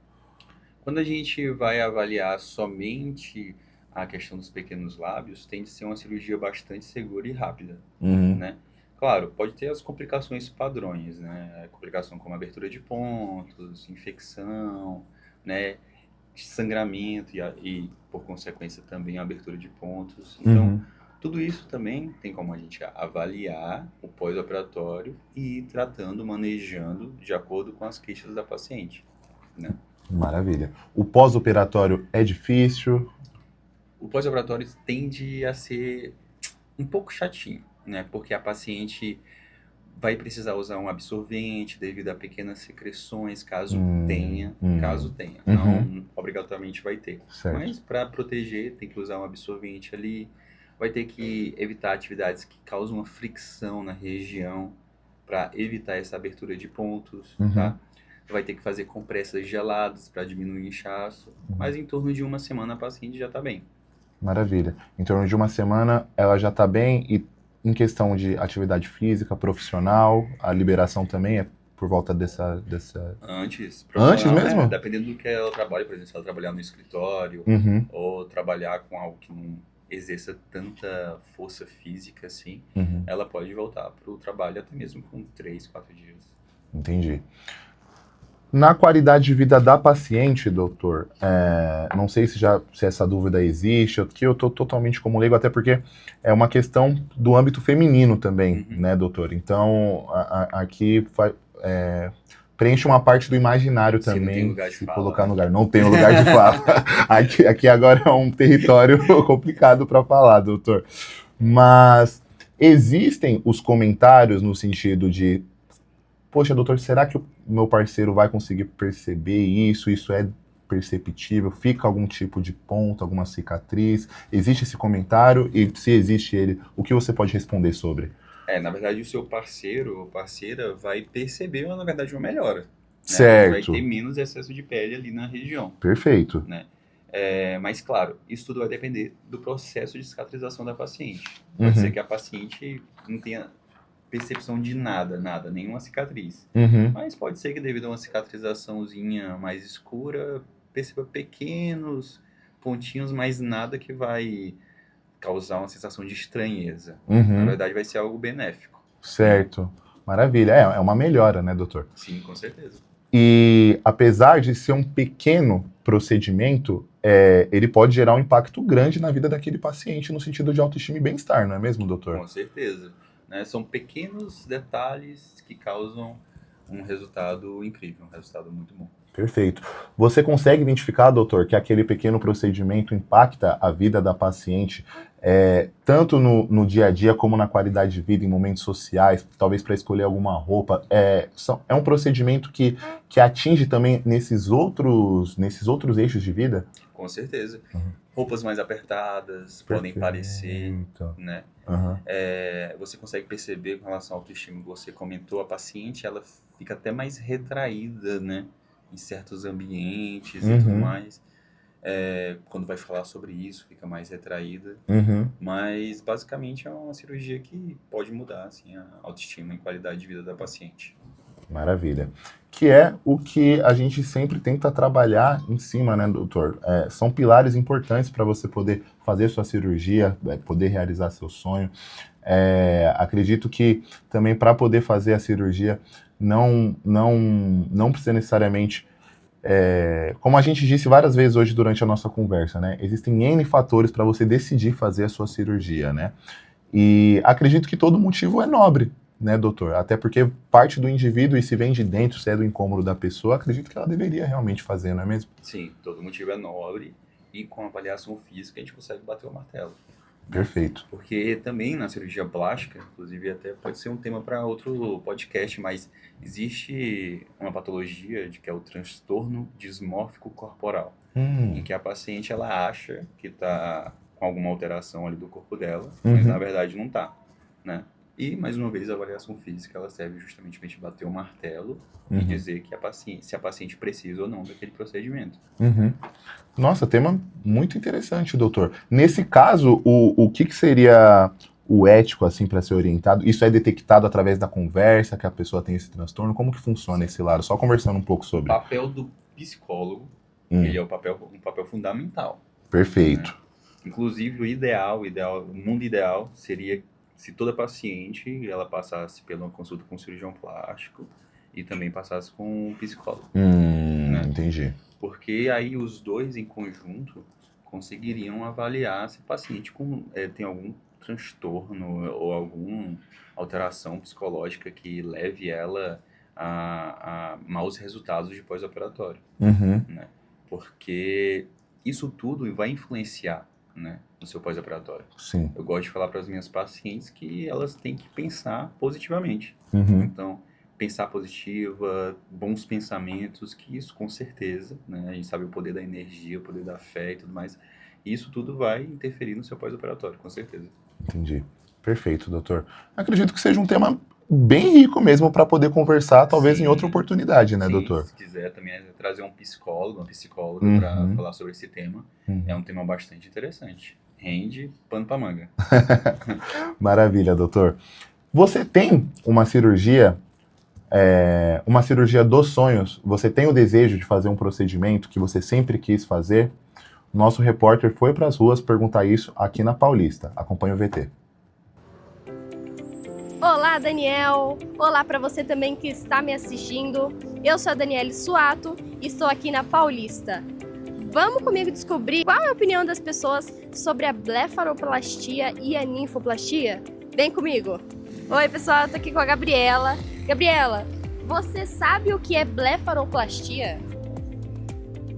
Quando a gente vai avaliar somente a questão dos pequenos lábios, tem de ser uma cirurgia bastante segura e rápida, Uhum. né? Claro, pode ter as complicações padrões, né? Complicação como abertura de pontos, infecção, né? Sangramento e por consequência, também a abertura de pontos. Então, tudo isso também tem como a gente avaliar o pós-operatório e ir tratando, manejando de acordo com as queixas da paciente, né? Maravilha. O pós-operatório é difícil? O pós-operatório tende a ser um pouco chatinho, né? Porque a paciente vai precisar usar um absorvente devido a pequenas secreções, caso tenha. Não obrigatoriamente vai ter. Certo. Mas para proteger, tem que usar um absorvente ali. Vai ter que evitar atividades que causam uma fricção na região para evitar essa abertura de pontos, tá? Vai ter que fazer compressas geladas para diminuir o inchaço. Mas em torno de 1 semana a paciente já está bem. Maravilha. Em torno de 1 semana ela já está bem e em questão de atividade física, profissional, a liberação também é por volta dessa... Antes mesmo? Dependendo do que ela trabalha, por exemplo, se ela trabalhar no escritório ou trabalhar com algo que não exerça tanta força física assim, ela pode voltar para o trabalho até mesmo com 3, 4 dias. Entendi. Na qualidade de vida da paciente, doutor, não sei se essa dúvida existe, que eu estou totalmente como leigo, até porque é uma questão do âmbito feminino também, né, doutor? Então, aqui preenche uma parte do imaginário também. Não tem lugar de fala, colocar no lugar. Não tem lugar de fala. Aqui agora é um território complicado para falar, doutor. Mas existem os comentários no sentido de: poxa, doutor, será que o meu parceiro vai conseguir perceber isso? Isso é perceptível? Fica algum tipo de ponto, alguma cicatriz? Existe esse comentário? E se existe ele, o que você pode responder sobre? Na verdade, o seu parceiro ou parceira vai perceber, na verdade, uma melhora. Né? Certo. Vai ter menos excesso de pele ali na região. Perfeito. Né? Mas, claro, isso tudo vai depender do processo de cicatrização da paciente. Pode ser que a paciente não tenha percepção de nada, nenhuma cicatriz. Uhum. Mas pode ser que devido a uma cicatrizaçãozinha mais escura, perceba pequenos pontinhos, mas nada que vai causar uma sensação de estranheza. Na Uhum. verdade, vai ser algo benéfico. Certo. Maravilha. É uma melhora, né, doutor? Sim, com certeza. E apesar de ser um pequeno procedimento, ele pode gerar um impacto grande na vida daquele paciente no sentido de autoestima e bem-estar, não é mesmo, doutor? Com certeza. Né? São pequenos detalhes que causam um resultado incrível, um resultado muito bom. Perfeito. Você consegue identificar, doutor, que aquele pequeno procedimento impacta a vida da paciente, tanto no dia a dia como na qualidade de vida, em momentos sociais, talvez para escolher alguma roupa? É um procedimento que atinge também nesses outros eixos de vida? Com certeza. Uhum. Roupas mais apertadas podem parecer, né? Uhum. Você consegue perceber com relação ao autoestima que você comentou, a paciente, ela fica até mais retraída, né? Em certos ambientes e tudo mais. Quando vai falar sobre isso, fica mais retraída. Uhum. Mas, basicamente, é uma cirurgia que pode mudar assim, a autoestima e qualidade de vida da paciente. Maravilha. Que é o que a gente sempre tenta trabalhar em cima, né, doutor? São pilares importantes para você poder fazer sua cirurgia, poder realizar seu sonho. Acredito que também para poder fazer a cirurgia não precisa necessariamente, como a gente disse várias vezes hoje durante a nossa conversa, né? Existem N fatores para você decidir fazer a sua cirurgia, né? E acredito que todo motivo é nobre, né, doutor? Até porque parte do indivíduo, e se vem de dentro, se é do incômodo da pessoa, acredito que ela deveria realmente fazer, não é mesmo? Sim, todo motivo é nobre e com avaliação física a gente consegue bater o martelo. Perfeito. Porque também na cirurgia plástica, inclusive até pode ser um tema para outro podcast, mas existe uma patologia que é o transtorno dismórfico corporal, em que a paciente ela acha que está com alguma alteração ali do corpo dela, mas na verdade não está, né? E, mais uma vez, a avaliação física ela serve justamente para a gente bater o martelo e dizer que se a paciente precisa ou não daquele procedimento. Nossa, tema muito interessante, doutor. Nesse caso, o que seria o ético, assim, para ser orientado? Isso é detectado através da conversa, que a pessoa tem esse transtorno? Como que funciona esse lado? Só conversando um pouco sobre. O papel do psicólogo, ele é um papel fundamental. Perfeito. Né? Inclusive, o mundo ideal seria se toda paciente ela passasse pela consulta com um cirurgião plástico e também passasse com um psicólogo. Né? Entendi. Porque aí os dois em conjunto conseguiriam avaliar se o paciente tem algum transtorno ou alguma alteração psicológica que leve ela a maus resultados de pós-operatório. Né? Porque isso tudo vai influenciar, né, no seu pós-operatório. Sim. Eu gosto de falar para as minhas pacientes que elas têm que pensar positivamente. Então, pensar positiva, bons pensamentos, que isso com certeza, né, a gente sabe o poder da energia, o poder da fé e tudo mais, e isso tudo vai interferir no seu pós-operatório, com certeza. Entendi. Perfeito, doutor. Acredito que seja um tema bem rico mesmo para poder conversar, talvez em outra oportunidade, né, doutor? Se quiser também trazer um psicólogo, uma psicóloga para falar sobre esse tema, é um tema bastante interessante. Rende pano para manga. Maravilha, doutor. Você tem uma cirurgia dos sonhos? Você tem o desejo de fazer um procedimento que você sempre quis fazer? Nosso repórter foi para as ruas perguntar isso aqui na Paulista. Acompanhe o VT. Olá, Daniel! Olá para você também que está me assistindo. Eu sou a Daniele Suato e estou aqui na Paulista. Vamos comigo descobrir qual é a opinião das pessoas sobre a blefaroplastia e a ninfoplastia? Vem comigo! Oi, pessoal, eu tô aqui com a Gabriela. Gabriela, você sabe o que é blefaroplastia?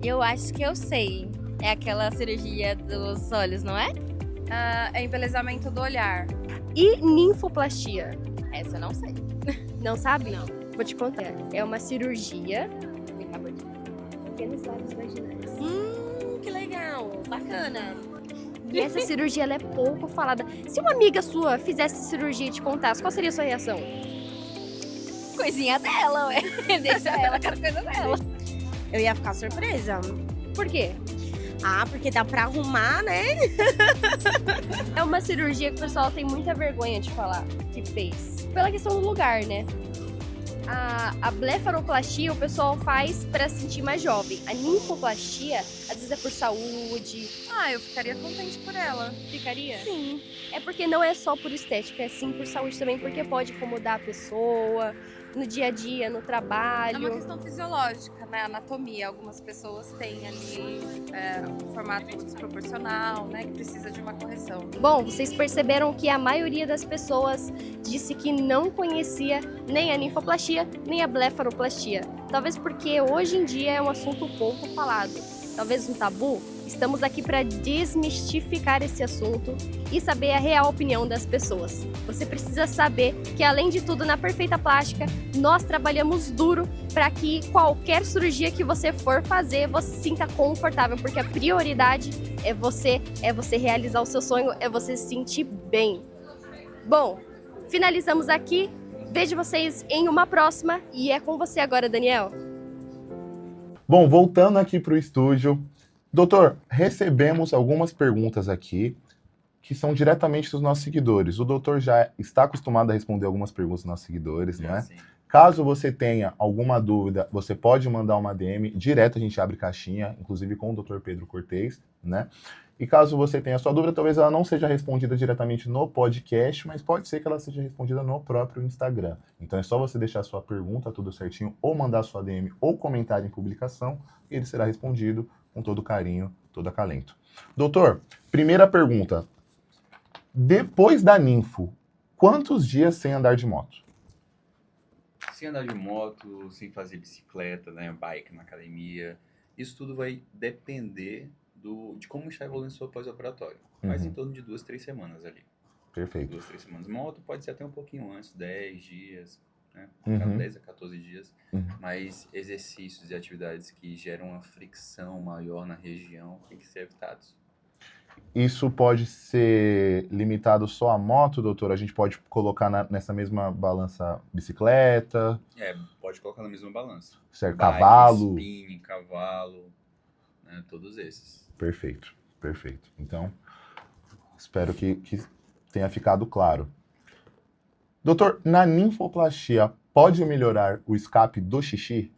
Eu acho que eu sei. É aquela cirurgia dos olhos, não é? É embelezamento do olhar. E ninfoplastia? Essa eu não sei. Não sabe? Não. Vou te contar. É uma cirurgia pequenos lábios vaginais. Que legal. Bacana. E essa cirurgia ela é pouco falada. Se uma amiga sua fizesse cirurgia e te contasse, qual seria a sua reação? Coisinha dela, ué. Deixa ela, quero coisa dela. Eu ia ficar surpresa. Por quê? Porque dá pra arrumar, né? É uma cirurgia que o pessoal tem muita vergonha de falar que fez. pela questão do lugar, né? A blefaroplastia o pessoal faz pra se sentir mais jovem. A ninfoplastia, às vezes é por saúde. Eu ficaria contente por ela. Ficaria? Sim. É porque não é só por estética, é sim por saúde também, porque pode incomodar a pessoa no dia a dia, no É uma trabalho. questão fisiológica, né? Anatomia. Algumas pessoas têm ali um formato desproporcional, né? Que precisa de uma correção. Bom, vocês perceberam que a maioria das pessoas disse que não conhecia nem a ninfoplastia, nem a blefaroplastia. Talvez porque hoje em dia é um assunto pouco falado. Talvez um tabu. Estamos aqui para desmistificar esse assunto e saber a real opinião das pessoas. Você precisa saber que, além de tudo, na Perfeita Plástica, nós trabalhamos duro para que qualquer cirurgia que você for fazer, você se sinta confortável, porque a prioridade é você realizar o seu sonho, é você se sentir bem. Bom, finalizamos aqui. Vejo vocês em uma próxima e é com você agora, Daniel. Bom, voltando aqui para o estúdio. Doutor, recebemos algumas perguntas aqui que são diretamente dos nossos seguidores. O doutor já está acostumado a responder algumas perguntas dos nossos seguidores, não é? Sim. Caso você tenha alguma dúvida, você pode mandar uma DM, direto a gente abre caixinha, inclusive com o Dr. Pedro Cortez, né? E caso você tenha sua dúvida, talvez ela não seja respondida diretamente no podcast, mas pode ser que ela seja respondida no próprio Instagram. Então é só você deixar sua pergunta tudo certinho, ou mandar sua DM ou comentário em publicação, e ele será respondido com todo carinho, todo acalento. Doutor, primeira pergunta. Depois da ninfo, quantos dias sem andar de moto? Sem andar de moto, sem fazer bicicleta, né, bike na academia, isso tudo vai depender de como está evoluindo o seu pós-operatório. Mas em torno de 2, 3 semanas ali. Perfeito. 2, 3 semanas. Moto pode ser até um pouquinho antes, 10 dias, né? Uhum. 10 a 14 dias. Uhum. Mas exercícios e atividades que geram uma fricção maior na região têm que ser evitados. Isso pode ser limitado só à moto, doutor? A gente pode colocar nessa mesma balança bicicleta? Pode colocar na mesma balança. Certo. Bike, Cavalo? spinning, cavalo, né? Todos esses. Perfeito, perfeito. Então, espero que tenha ficado claro. Doutor, na ninfoplastia, pode melhorar o escape do xixi?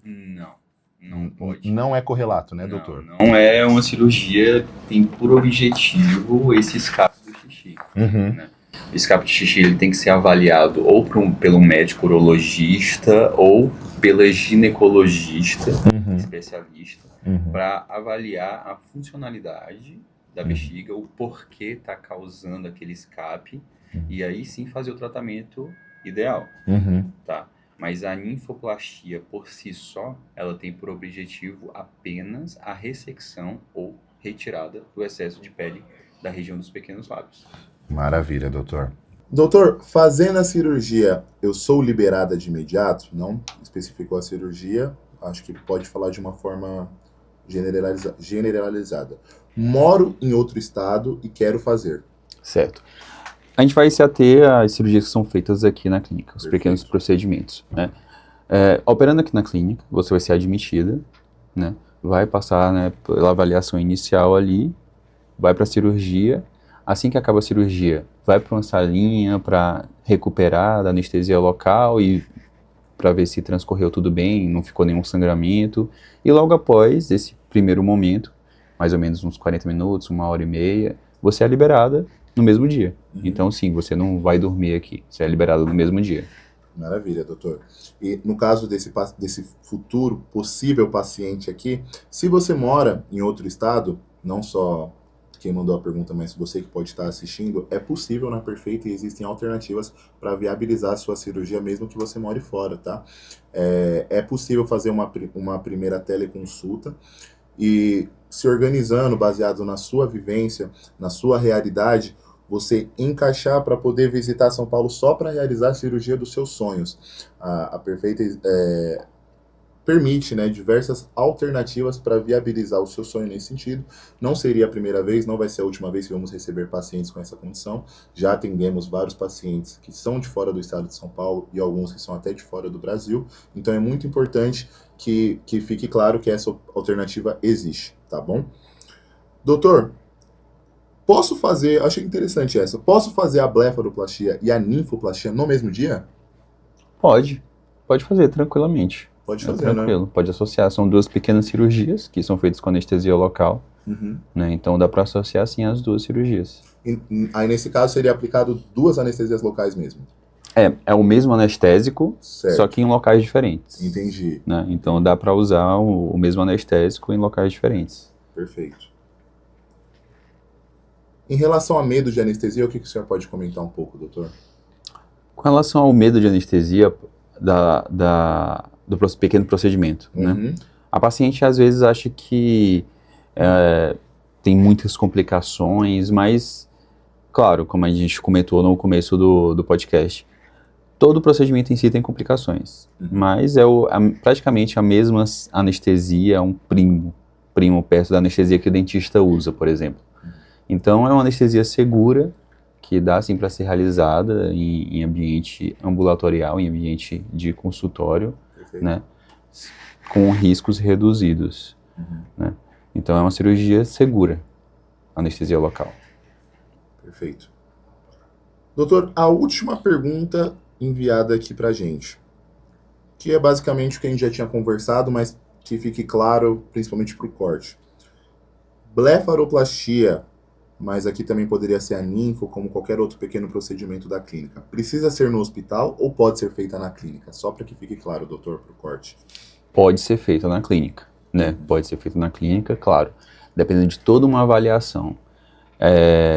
Não pode. Não é correlato, né, doutor? Não é uma cirurgia que tem por objetivo esse escape do xixi. Uhum. Né? O escape de xixi ele tem que ser avaliado ou pelo médico urologista ou pela ginecologista, especialista, para avaliar a funcionalidade da bexiga, o porquê está causando aquele escape, e aí sim fazer o tratamento ideal, tá? Mas a ninfoplastia por si só, ela tem por objetivo apenas a ressecção ou retirada do excesso de pele da região dos pequenos lábios. Maravilha, doutor. Doutor, fazendo a cirurgia, eu sou liberada de imediato? Não especificou a cirurgia, acho que pode falar de uma forma generalizada. Moro em outro estado e quero fazer. Certo. A gente vai se ater às cirurgias que são feitas aqui na clínica, os pequenos procedimentos, né? Operando aqui na clínica, você vai ser admitida, né? Vai passar, né, pela avaliação inicial ali, vai para a cirurgia. Assim que acaba a cirurgia, vai para uma salinha para recuperar da anestesia local e para ver se transcorreu tudo bem, não ficou nenhum sangramento. E logo após esse primeiro momento, mais ou menos uns 40 minutos, 1h30, você é liberada no mesmo dia. Então, sim, você não vai dormir aqui, você é liberada no mesmo dia. Maravilha, doutor. E no caso desse futuro possível paciente aqui, se você mora em outro estado, não só quem mandou a pergunta, mas você que pode estar assistindo, é possível na Perfeita e existem alternativas para viabilizar a sua cirurgia mesmo que você more fora, tá? É possível fazer uma primeira teleconsulta e se organizando, baseado na sua vivência, na sua realidade, você encaixar para poder visitar São Paulo só para realizar a cirurgia dos seus sonhos. A Perfeita permite, né, diversas alternativas para viabilizar o seu sonho nesse sentido. Não seria a primeira vez, não vai ser a última vez que vamos receber pacientes com essa condição. Já atendemos vários pacientes que são de fora do estado de São Paulo e alguns que são até de fora do Brasil. Então é muito importante que fique claro que essa alternativa existe, tá bom? Doutor, Posso fazer, achei interessante essa, posso fazer a blefaroplastia e a ninfoplastia no mesmo dia? Pode fazer tranquilamente. Pode É fazer, né? tranquilo, pode associar. São 2 pequenas cirurgias que são feitas com anestesia local, Uhum. né? Então dá para associar sim as 2 cirurgias. Aí nesse caso seria aplicado 2 anestesias locais mesmo. É o mesmo anestésico, Certo. só que em locais diferentes. Entendi. Né? Então dá para usar o mesmo anestésico em locais diferentes. Perfeito. Em relação a medo de anestesia, o que o senhor pode comentar um pouco, doutor? Com relação ao medo de anestesia do pequeno procedimento, né? Uhum. A paciente às vezes acha que tem muitas complicações, mas, claro, como a gente comentou no começo do podcast, todo procedimento em si tem complicações, mas praticamente a mesma anestesia, um primo perto da anestesia que o dentista usa, por exemplo. Então é uma anestesia segura, que dá sim para ser realizada em ambiente ambulatorial, em ambiente de consultório, Perfeito. né, com riscos reduzidos. Né? Então é uma cirurgia segura, anestesia local. Perfeito. Doutor, a última pergunta enviada aqui pra gente, que é basicamente o que a gente já tinha conversado, mas que fique claro, principalmente pro corte. Blefaroplastia, mas aqui também poderia ser a ninfo, como qualquer outro pequeno procedimento da clínica. Precisa ser no hospital ou pode ser feita na clínica? Só para que fique claro, doutor, pro corte. Pode ser feita na clínica, né? Pode ser feita na clínica, claro. Dependendo de toda uma avaliação.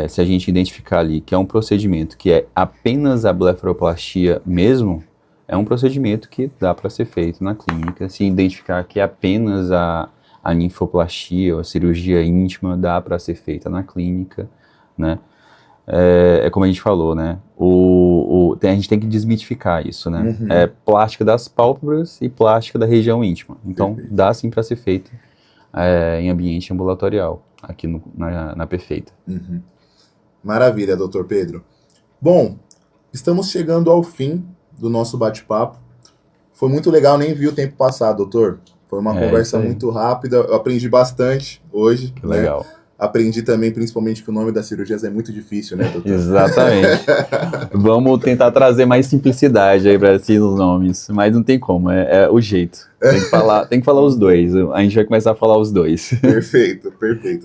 Se a gente identificar ali que é um procedimento que é apenas a blefaroplastia mesmo, é um procedimento que dá para ser feito na clínica. Se identificar que é apenas a ninfoplastia ou a cirurgia íntima, dá para ser feita na clínica, né? É como a gente falou, né? A gente tem que desmitificar isso, né? Uhum. É plástica das pálpebras e plástica da região íntima. Então, Perfeito. dá sim para ser feito em ambiente ambulatorial, aqui na Perfeita. Uhum. Maravilha, doutor Pedro. Bom, estamos chegando ao fim do nosso bate-papo. Foi muito legal, nem vi o tempo passar, doutor. Foi uma conversa isso aí. muito rápida, eu aprendi bastante hoje. Que legal. Aprendi também, principalmente, que o nome das cirurgias é muito difícil, né, doutor? Exatamente. Vamos tentar trazer mais simplicidade aí para esses nomes, mas não tem como, é o jeito. Tem que falar os dois, a gente vai começar a falar os dois. Perfeito,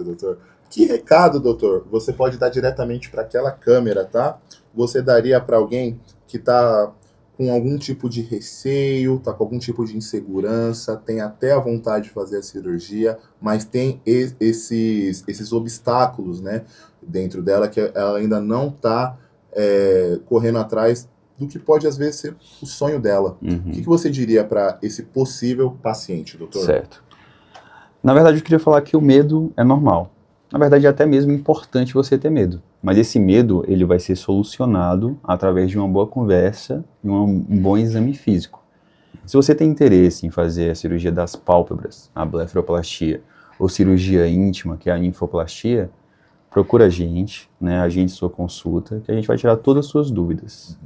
doutor. Que recado, doutor, você pode dar diretamente para aquela câmera, tá? Você daria para alguém que está com algum tipo de receio, está com algum tipo de insegurança, tem até a vontade de fazer a cirurgia, mas tem esses obstáculos, né, dentro dela, que ela ainda não está correndo atrás do que pode, às vezes, ser o sonho dela. Uhum. O que você diria para esse possível paciente, doutor? Certo. Na verdade, eu queria falar que o medo é normal. Na verdade, é até mesmo importante você ter medo. Mas esse medo, ele vai ser solucionado através de uma boa conversa e um bom exame físico. Se você tem interesse em fazer a cirurgia das pálpebras, a blefaroplastia, ou cirurgia íntima, que é a ninfoplastia, procura a gente, né, agende sua consulta, que a gente vai tirar todas as suas dúvidas.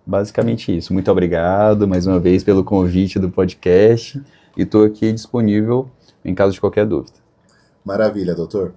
Basicamente isso. Muito obrigado mais uma vez pelo convite do podcast e estou aqui disponível em caso de qualquer dúvida. Maravilha, doutor.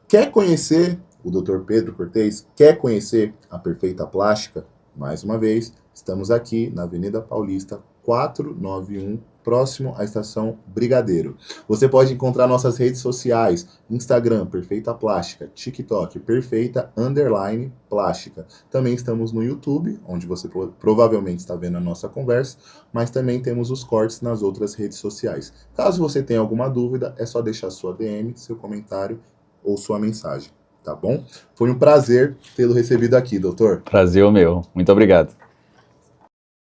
Quer conhecer o Dr. Pedro Cortez? Quer conhecer a Perfeita Plástica? Mais uma vez, estamos aqui na Avenida Paulista 491, próximo à estação Brigadeiro. Você pode encontrar nossas redes sociais, Instagram, Perfeita Plástica, TikTok, Perfeita_Plástica. Também estamos no YouTube, onde você provavelmente está vendo a nossa conversa, mas também temos os cortes nas outras redes sociais. Caso você tenha alguma dúvida, é só deixar sua DM, seu comentário ou sua mensagem, tá bom? Foi um prazer tê-lo recebido aqui, doutor. Prazer é o meu. Muito obrigado.